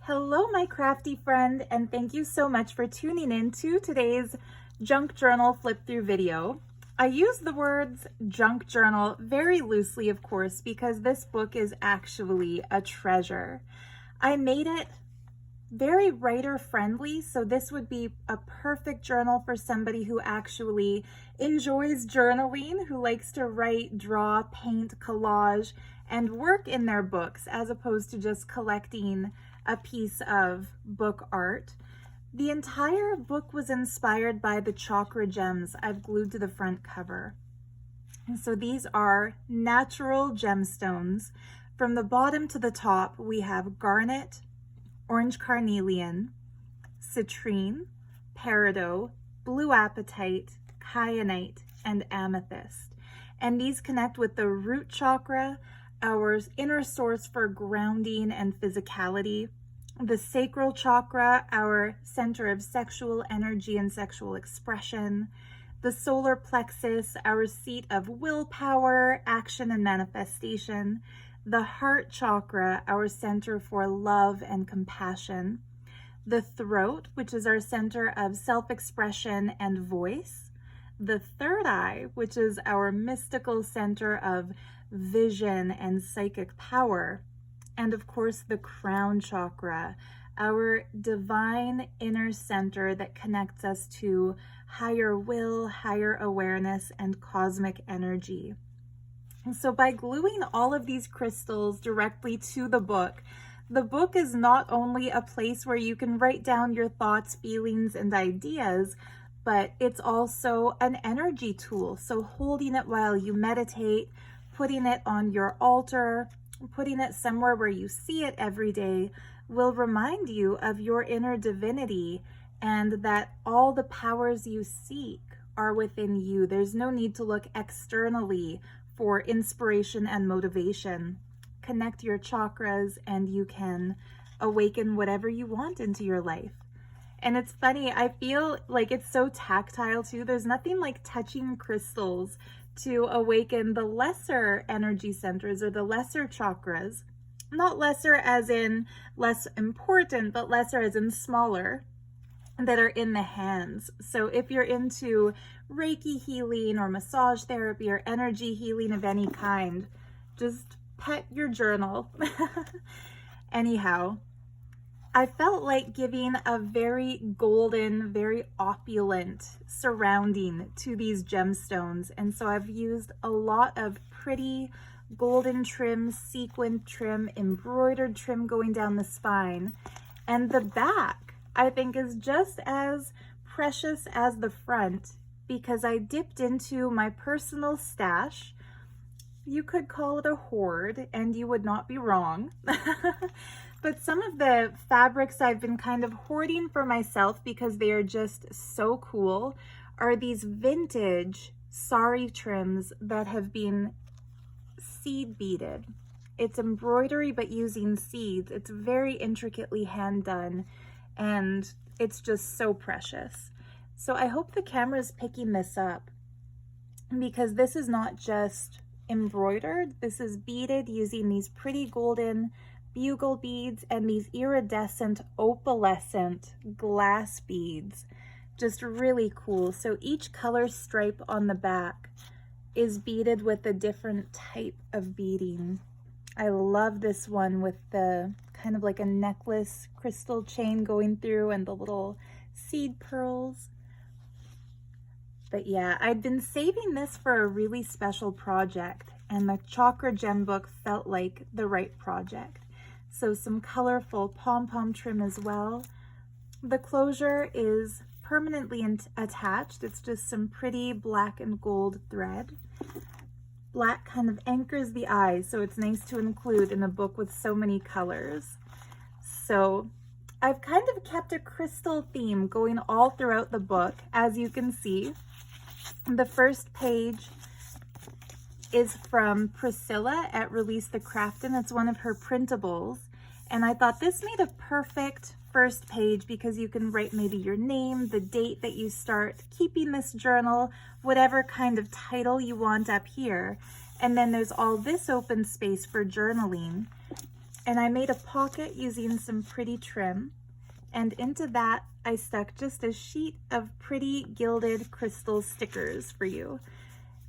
Hello, my crafty friend, and thank you so much for tuning in to today's junk journal flip through video. I use the words junk journal very loosely, of course, because this book is actually a treasure. I made it very writer friendly, so this would be a perfect journal for somebody who actually enjoys journaling, who likes to write, draw, paint, collage, and work in their books as opposed to just collecting a piece of book art. The entire book was inspired by the chakra gems I've glued to the front cover. And so these are natural gemstones. From the bottom to the top, we have garnet, orange carnelian, citrine, peridot, blue apatite, kyanite, and amethyst. And these connect with the root chakra, our inner source for grounding and physicality, the sacral chakra, our center of sexual energy and sexual expression, the solar plexus, our seat of willpower, action, and manifestation, the heart chakra, our center for love and compassion, the throat, which is our center of self-expression and voice, the third eye, which is our mystical center of vision and psychic power, and of course the crown chakra, our divine inner center that connects us to higher will, higher awareness, and cosmic energy. And so by gluing all of these crystals directly to the book is not only a place where you can write down your thoughts, feelings, and ideas, but it's also an energy tool. So holding it while you meditate, putting it on your altar, putting it somewhere where you see it every day will remind you of your inner divinity and that all the powers you seek are within you. There's no need to look externally for inspiration and motivation. Connect your chakras and you can awaken whatever you want into your life. And it's funny, I feel like it's so tactile too. There's nothing like touching crystals to awaken the lesser energy centers or the lesser chakras. Not lesser as in less important, but lesser as in smaller, that are in the hands. So if you're into Reiki healing or massage therapy or energy healing of any kind, just pet your journal. Anyhow, I felt like giving a very golden, very opulent surrounding to these gemstones. And so I've used a lot of pretty golden trim, sequin trim, embroidered trim going down the spine. And the back, I think, is just as precious as the front because I dipped into my personal stash. You could call it a hoard, and you would not be wrong. But some of the fabrics I've been kind of hoarding for myself because they are just so cool are these vintage sari trims that have been seed beaded. It's embroidery but using seeds. It's very intricately hand done and it's just so precious. So I hope the camera is picking this up because this is not just embroidered. This is beaded using these pretty golden bugle beads and these iridescent opalescent glass beads. Just really cool. So each color stripe on the back is beaded with a different type of beading. I love this one with the kind of like a necklace crystal chain going through and the little seed pearls. But yeah, I'd been saving this for a really special project and the Chakra Gem book felt like the right project. So some colorful pom-pom trim as well. The closure is permanently attached. It's just some pretty black and gold thread. Black kind of anchors the eyes, so it's nice to include in a book with so many colors. So I've kind of kept a crystal theme going all throughout the book, as you can see. The first page is from Priscilla at Release the Craftin'. It's one of her printables. And I thought this made a perfect first page because you can write maybe your name, the date that you start keeping this journal, whatever kind of title you want up here. And then there's all this open space for journaling. And I made a pocket using some pretty trim, and into that I stuck just a sheet of pretty gilded crystal stickers for you.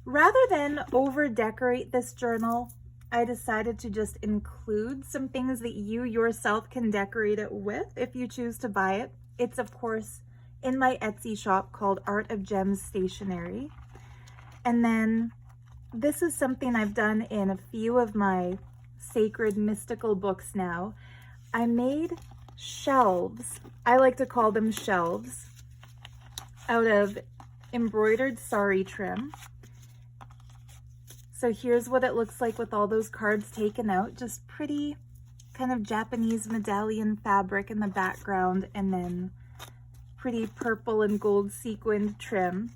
Rather than over decorate this journal, I decided to just include some things that you yourself can decorate it with if you choose to buy it. It's of course in my Etsy shop called Art of Gems Stationery. And then this is something I've done in a few of my sacred mystical books now. I made shelves, I like to call them shelves, out of embroidered sari trim. So here's what it looks like with all those cards taken out, just pretty kind of Japanese medallion fabric in the background, and then pretty purple and gold sequined trim.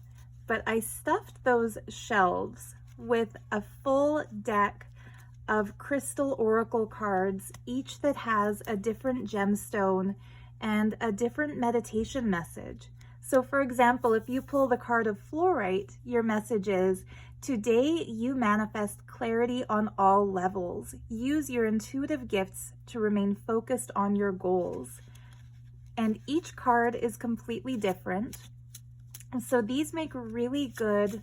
But I stuffed those shelves with a full deck of crystal oracle cards, each that has a different gemstone and a different meditation message. So for example, if you pull the card of fluorite, your message is, today you manifest clarity on all levels. Use your intuitive gifts to remain focused on your goals. And each card is completely different. So these make really good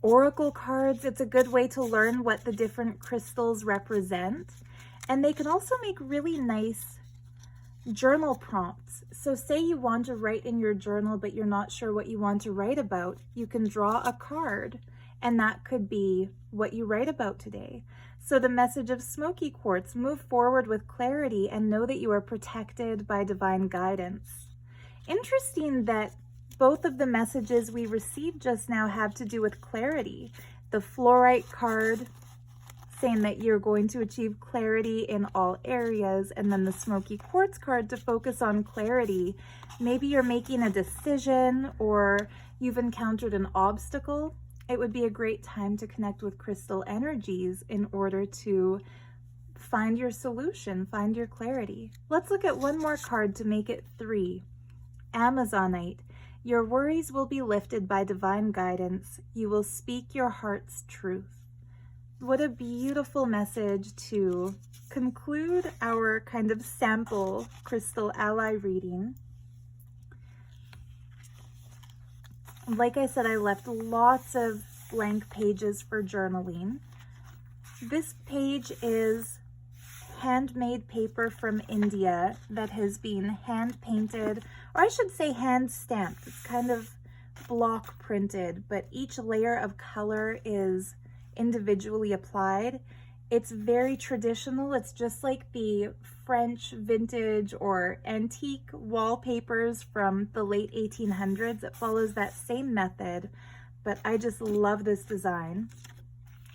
oracle cards. It's a good way to learn what the different crystals represent. And they can also make really nice journal prompts. So say you want to write in your journal, but you're not sure what you want to write about. You can draw a card, and that could be what you write about today. So the message of smoky quartz: move forward with clarity and know that you are protected by divine guidance. Interesting that both of the messages we received just now have to do with clarity. The fluorite card saying that you're going to achieve clarity in all areas, and then the smoky quartz card to focus on clarity. Maybe you're making a decision or you've encountered an obstacle. It would be a great time to connect with crystal energies in order to find your solution, find your clarity. Let's look at one more card to make it 3. Amazonite. Your worries will be lifted by divine guidance. You will speak your heart's truth. What a beautiful message to conclude our kind of sample crystal ally reading. Like I said, I left lots of blank pages for journaling. This page is handmade paper from India that has been hand painted, or I should say hand stamped. It's kind of block printed, but each layer of color is individually applied. It's very traditional. It's just like the French vintage or antique wallpapers from the late 1800s. It follows that same method, but I just love this design.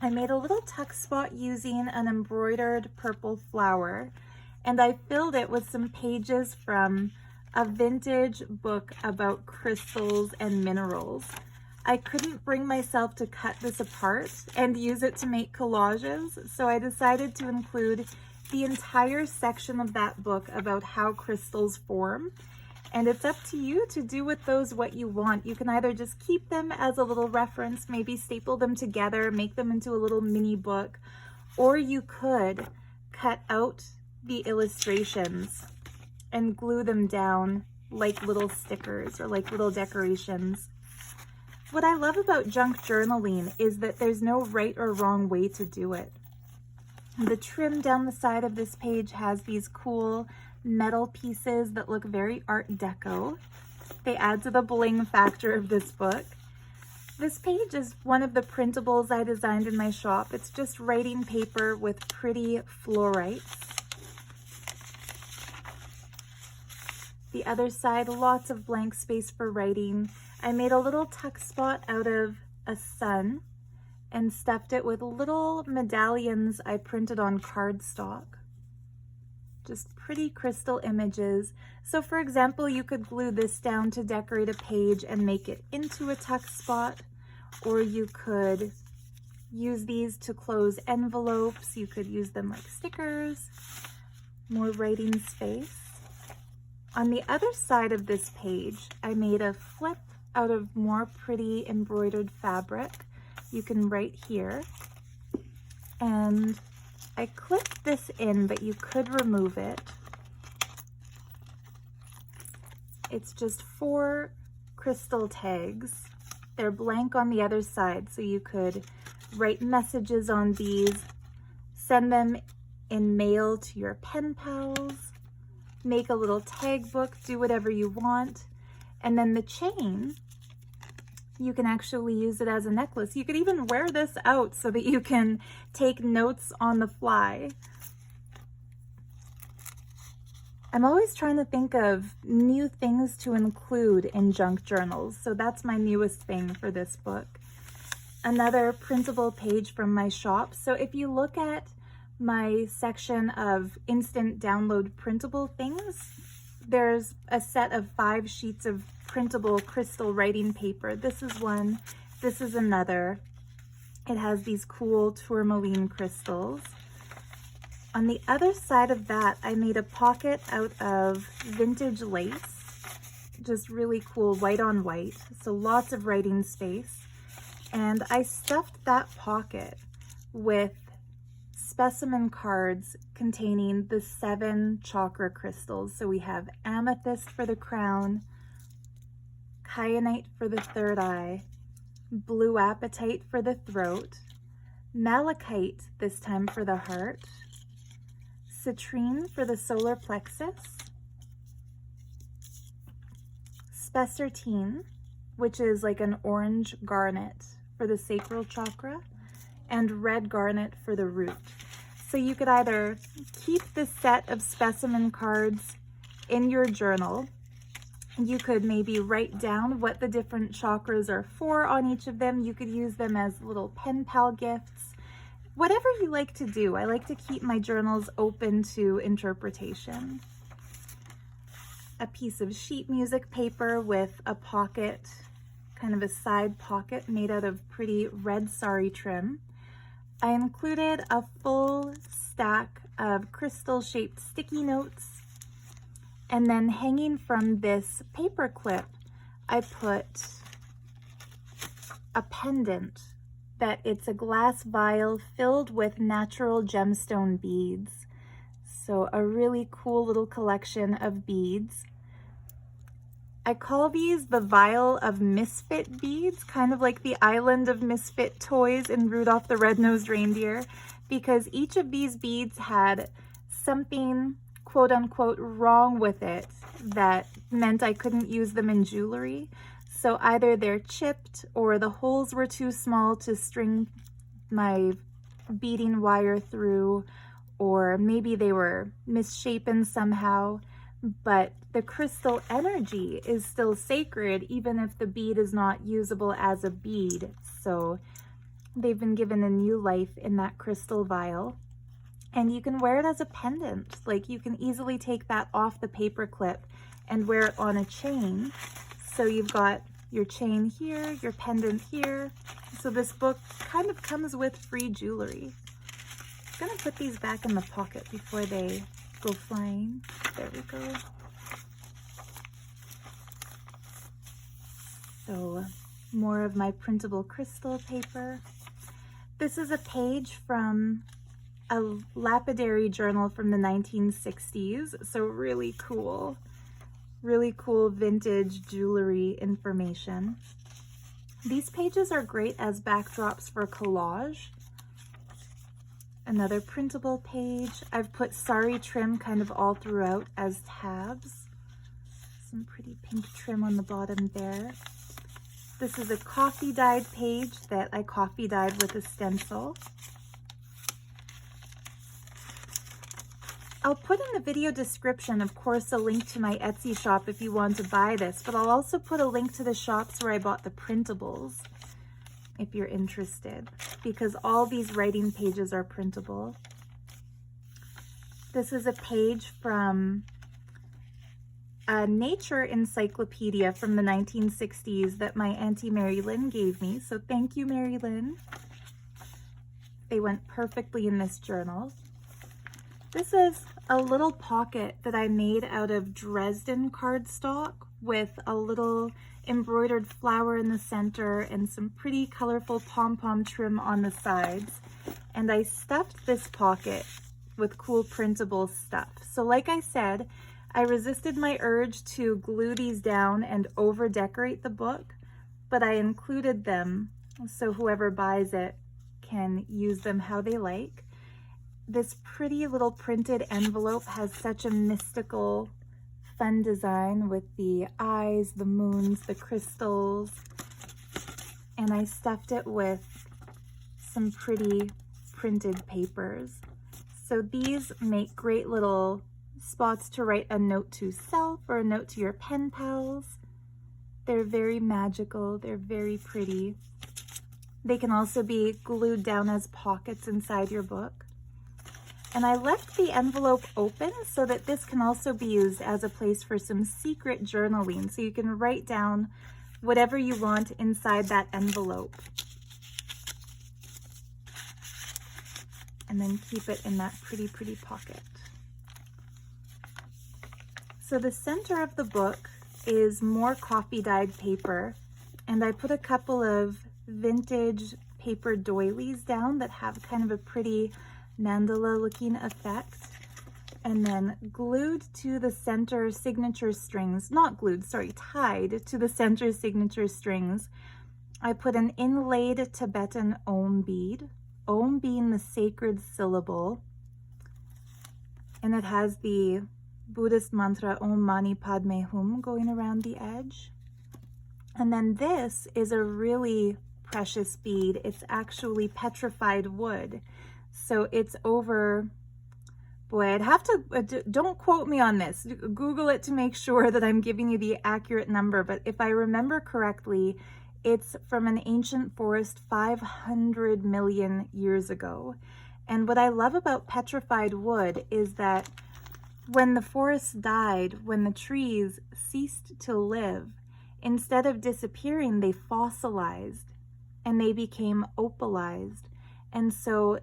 I made a little tuck spot using an embroidered purple flower, and I filled it with some pages from a vintage book about crystals and minerals. I couldn't bring myself to cut this apart and use it to make collages, so I decided to include the entire section of that book about how crystals form. And it's up to you to do with those what you want. You can either just keep them as a little reference, maybe staple them together, make them into a little mini book, or you could cut out the illustrations and glue them down like little stickers or like little decorations. What I love about junk journaling is that there's no right or wrong way to do it. The trim down the side of this page has these cool metal pieces that look very Art Deco. They add to the bling factor of this book. This page is one of the printables I designed in my shop. It's just writing paper with pretty fluorites. The other side, lots of blank space for writing. I made a little tuck spot out of a sun and stuffed it with little medallions I printed on cardstock. Just pretty crystal images. So for example, you could glue this down to decorate a page and make it into a tuck spot, or you could use these to close envelopes. You could use them like stickers, more writing space. On the other side of this page, I made a flip out of more pretty embroidered fabric. You can write here, and I clipped this in, but you could remove it. It's just 4 crystal tags. They're blank on the other side, so you could write messages on these, send them in mail to your pen pals, make a little tag book, do whatever you want. And then the chain, you can actually use it as a necklace. You could even wear this out so that you can take notes on the fly. I'm always trying to think of new things to include in junk journals, so that's my newest thing for this book. Another printable page from my shop. So if you look at my section of instant download printable things, there's a set of 5 sheets of printable crystal writing paper. This is one, this is another. It has these cool tourmaline crystals. On the other side of that, I made a pocket out of vintage lace, just really cool, white on white, so lots of writing space. And I stuffed that pocket with specimen cards containing the 7 chakra crystals. So we have amethyst for the crown, kyanite for the 3rd eye, blue apatite for the throat, malachite this time for the heart, citrine for the solar plexus, spessartine, which is like an orange garnet for the sacral chakra, and red garnet for the root. So you could either keep this set of specimen cards in your journal. You could maybe write down what the different chakras are for on each of them. You could use them as little pen pal gifts. Whatever you like to do. I like to keep my journals open to interpretation. A piece of sheet music paper with a pocket, kind of a side pocket made out of pretty red sari trim. I included a full stack of crystal-shaped sticky notes, and then hanging from this paper clip, I put a pendant that it's a glass vial filled with natural gemstone beads. So a really cool little collection of beads. I call these the vial of misfit beads, kind of like the island of misfit toys in Rudolph the Red-Nosed Reindeer, because each of these beads had something quote unquote wrong with it that meant I couldn't use them in jewelry. So either they're chipped or the holes were too small to string my beading wire through, or maybe they were misshapen somehow. But the crystal energy is still sacred even if the bead is not usable as a bead. So they've been given a new life in that crystal vial. And you can wear it as a pendant. Like, you can easily take that off the paper clip and wear it on a chain. So you've got your chain here, your pendant here. So this book kind of comes with free jewelry. I'm gonna put these back in the pocket before they go flying. There we go. So more of my printable crystal paper. This is a page from a lapidary journal from the 1960s. So really cool vintage jewelry information. These pages are great as backdrops for collage. Another printable page. I've put sari trim kind of all throughout as tabs. Some pretty pink trim on the bottom there. This is a coffee dyed page that I coffee dyed with a stencil. I'll put in the video description, of course, a link to my Etsy shop if you want to buy this, but I'll also put a link to the shops where I bought the printables if you're interested, because all these writing pages are printable. This is a page from a nature encyclopedia from the 1960s that my Auntie Mary Lynn gave me, so thank you, Mary Lynn. They went perfectly in this journal. This is a little pocket that I made out of Dresden cardstock with a little embroidered flower in the center and some pretty colorful pom-pom trim on the sides. and I stuffed this pocket with cool printable stuff. So like I said, I resisted my urge to glue these down and over decorate the book, but I included them so whoever buys it can use them how they like. This pretty little printed envelope has such a mystical, fun design with the eyes, the moons, the crystals, and I stuffed it with some pretty printed papers. So these make great little spots to write a note to self or a note to your pen pals. They're very magical, they're very pretty. They can also be glued down as pockets inside your book. And I left the envelope open so that this can also be used as a place for some secret journaling. So you can write down whatever you want inside that envelope. And then keep it in that pretty pocket. So the center of the book is more coffee dyed paper. And I put a couple of vintage paper doilies down that have kind of a pretty mandala looking effect, and then glued to the center signature strings, not glued, sorry, tied to the center signature strings, I put an inlaid Tibetan Om bead, Om being the sacred syllable, and it has the Buddhist mantra Om Mani Padme Hum going around the edge. And then this is a really precious bead. It's actually petrified wood. So it's over, boy, I'd have to, don't quote me on this. Google it to make sure that I'm giving you the accurate number. But if I remember correctly, it's from an ancient forest 500 million years ago. And what I love about petrified wood is that when the forest died, when the trees ceased to live, instead of disappearing, they fossilized and they became opalized. And so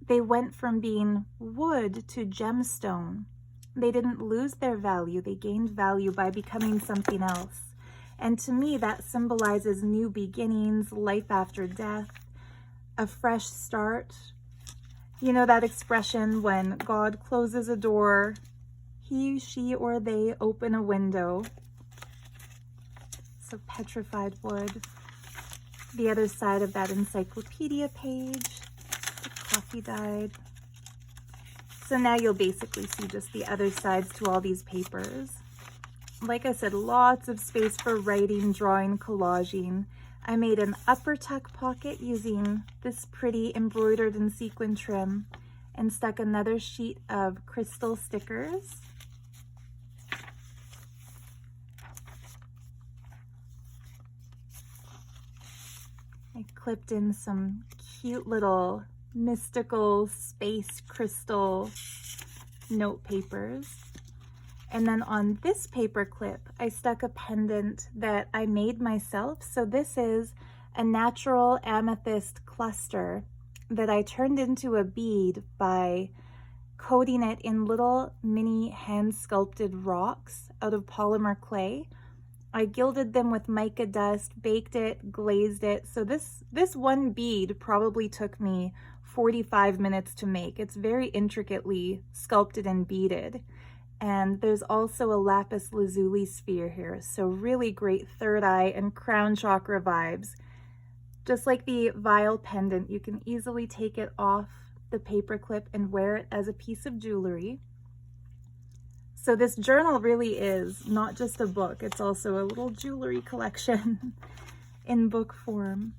they went from being wood to gemstone. They didn't lose their value. They gained value by becoming something else. And to me, that symbolizes new beginnings, life after death, a fresh start. You know that expression when God closes a door, he, she, or they open a window. So petrified wood. The other side of that encyclopedia page. Coffee dyed. So now you'll basically see just the other sides to all these papers. Like I said, lots of space for writing, drawing, collaging. I made an upper tuck pocket using this pretty embroidered and sequin trim and stuck another sheet of crystal stickers. I clipped in some cute little mystical space crystal note papers. And then on this paper clip, I stuck a pendant that I made myself. So this is a natural amethyst cluster that I turned into a bead by coating it in little mini hand sculpted rocks out of polymer clay. I gilded them with mica dust, baked it, glazed it. So this one bead probably took me 45 minutes to make. It's very intricately sculpted and beaded. And there's also a lapis lazuli sphere here. So really great third eye and crown chakra vibes. Just like the vial pendant, you can easily take it off the paper clip and wear it as a piece of jewelry. So this journal really is not just a book, it's also a little jewelry collection in book form.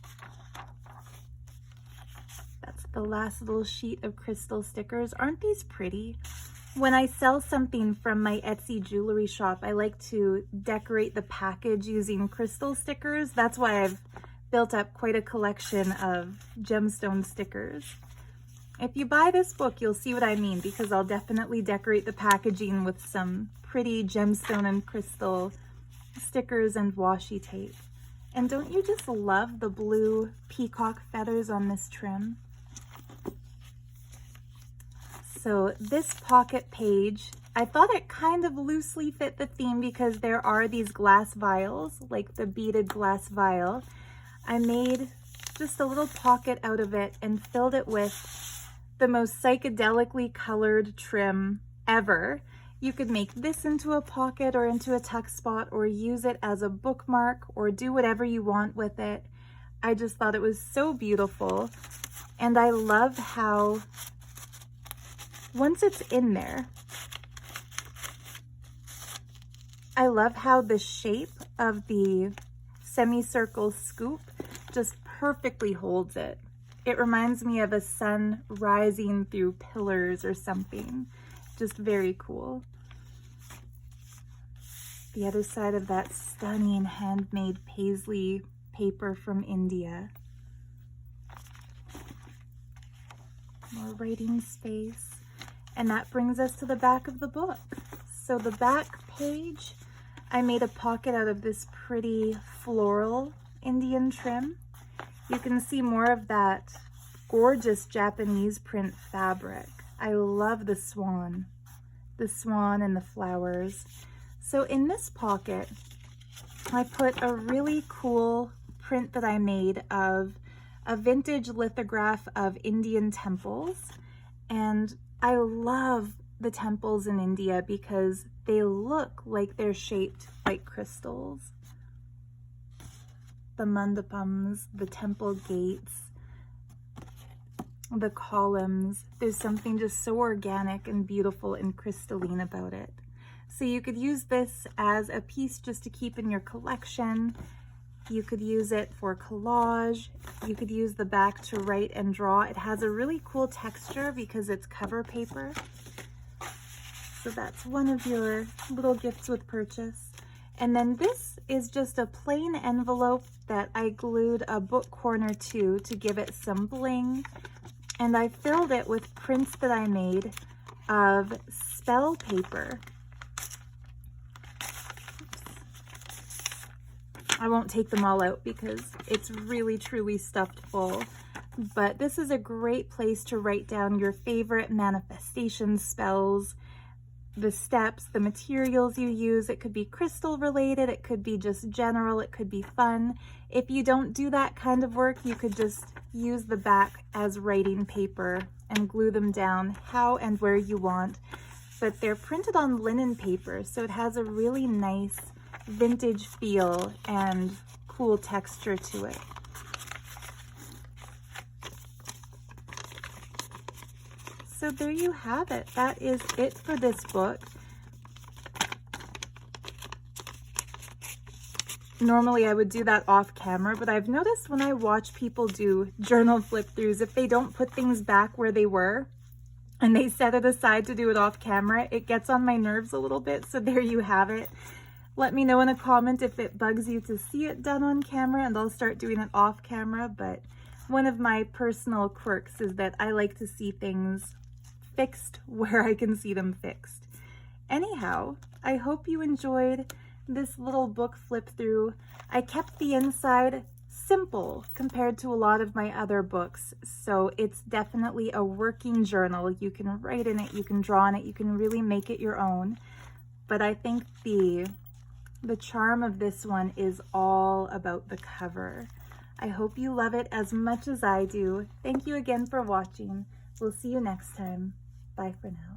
That's the last little sheet of crystal stickers. Aren't these pretty? When I sell something from my Etsy jewelry shop, I like to decorate the package using crystal stickers. That's why I've built up quite a collection of gemstone stickers. If you buy this book, you'll see what I mean, because I'll definitely decorate the packaging with some pretty gemstone and crystal stickers and washi tape. And don't you just love the blue peacock feathers on this trim? So this pocket page, I thought it kind of loosely fit the theme because there are these glass vials, like the beaded glass vial. I made just a little pocket out of it and filled it with the most psychedelically colored trim ever. You could make this into a pocket or into a tuck spot, or use it as a bookmark, or do whatever you want with it. I just thought it was so beautiful. And I love how once it's in there, I love how the shape of the semicircle scoop just perfectly holds it. It reminds me of a sun rising through pillars or something. Just very cool. The other side of that stunning handmade paisley paper from India. More writing space. And that brings us to the back of the book. So the back page, I made a pocket out of this pretty floral Indian trim. You can see more of that gorgeous Japanese print fabric. I love the swan and the flowers. So in this pocket, I put a really cool print that I made of a vintage lithograph of Indian temples. And I love the temples in India because they look like they're shaped like crystals. The mandapams, the temple gates, the columns, there's something just so organic and beautiful and crystalline about it. So you could use this as a piece just to keep in your collection. You could use it for collage. You could use the back to write and draw. It has a really cool texture because it's cover paper. So that's one of your little gifts with purchase. And then this is just a plain envelope that I glued a book corner to give it some bling. And I filled it with prints that I made of spell paper. I won't take them all out because it's really truly stuffed full. But this is a great place to write down your favorite manifestation spells, the steps, the materials you use. It could be crystal related, it could be just general, it could be fun. If you don't do that kind of work, you could just use the back as writing paper and glue them down how and where you want. But they're printed on linen paper, so it has a really nice vintage feel and cool texture to it. So there you have it. That is it for this book. Normally I would do that off camera, but I've noticed when I watch people do journal flip throughs, if they don't put things back where they were and they set it aside to do it off camera, it gets on my nerves a little bit. So there you have it. Let me know in a comment if it bugs you to see it done on camera, and I'll start doing it off camera. But one of my personal quirks is that I like to see things fixed where I can see them fixed. Anyhow, I hope you enjoyed this little book flip through. I kept the inside simple compared to a lot of my other books, so it's definitely a working journal. You can write in it, you can draw in it, you can really make it your own. But I think the charm of this one is all about the cover. I hope you love it as much as I do. Thank you again for watching. We'll see you next time. Bye for now.